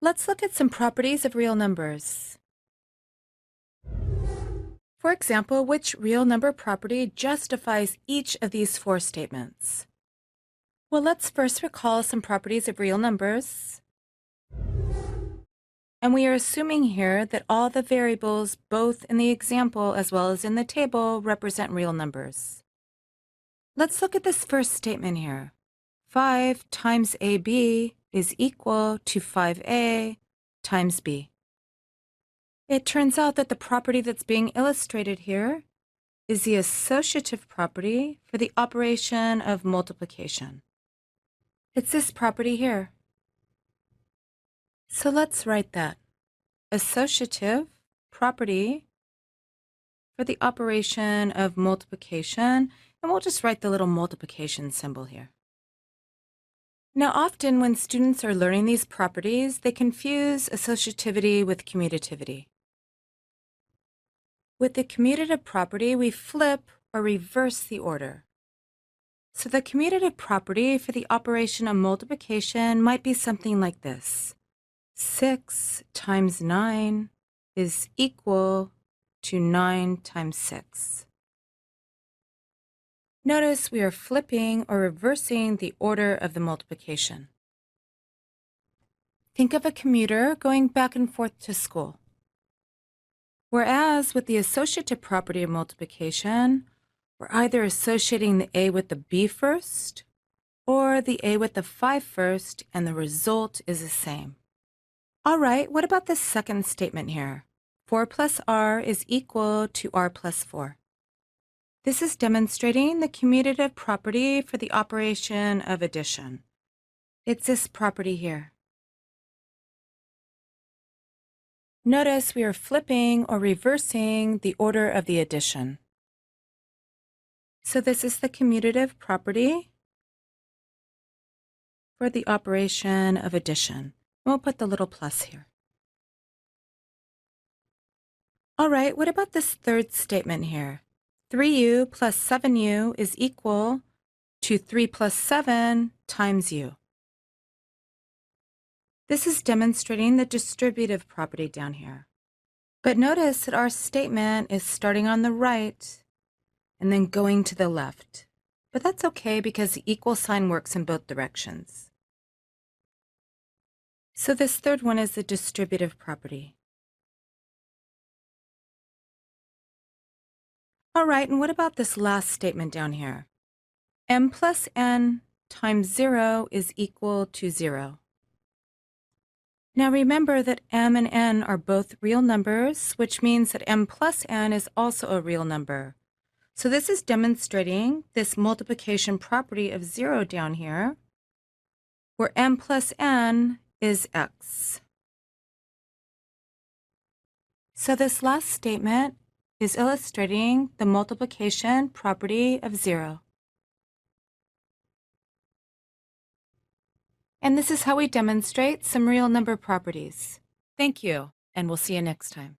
Let's look at some properties of real numbers. For example, which real number property justifies each of these four statements? Well, let's first recall some properties of real numbers. And we are assuming here that all the variables, both in the example as well as in the table, represent real numbers. Let's look at this first statement here. 5 times AB is equal to 5A times B. It turns out that the property that's being illustrated here is the associative property for the operation of multiplication. It's this property here. So let's write that. Associative property for the operation of multiplication, and we'll just write the little multiplication symbol here. Now, often when students are learning these properties, they confuse associativity with commutativity. With the commutative property, we flip or reverse the order. So the commutative property for the operation of multiplication might be something like this. 6 times 9 is equal to 9 times 6. Notice we are flipping or reversing the order of the multiplication. Think of a commuter going back and forth to school. Whereas with the associative property of multiplication, we're either associating the A with the B first or the A with the 5 first, and the result is the same. All right, what about this second statement here? 4 plus R is equal to R plus 4. This is demonstrating the commutative property for the operation of addition. It's this property here. Notice we are flipping or reversing the order of the addition. So this is the commutative property for the operation of addition. We'll put the little plus here. All right, what about this third statement here? 3u plus 7u is equal to 3 plus 7 times u. This is demonstrating the distributive property down here. But notice that our statement is starting on the right and then going to the left. But that's okay because the equal sign works in both directions. So this third one is the distributive property. All right, and what about this last statement down here? M plus n times 0 is equal to 0. Now remember that m and n are both real numbers, which means that m plus n is also a real number. So this is demonstrating this multiplication property of 0 down here, where m plus n is x. So this last statement is illustrating the multiplication property of 0. And this is how we demonstrate some real number properties. Thank you, and we'll see you next time.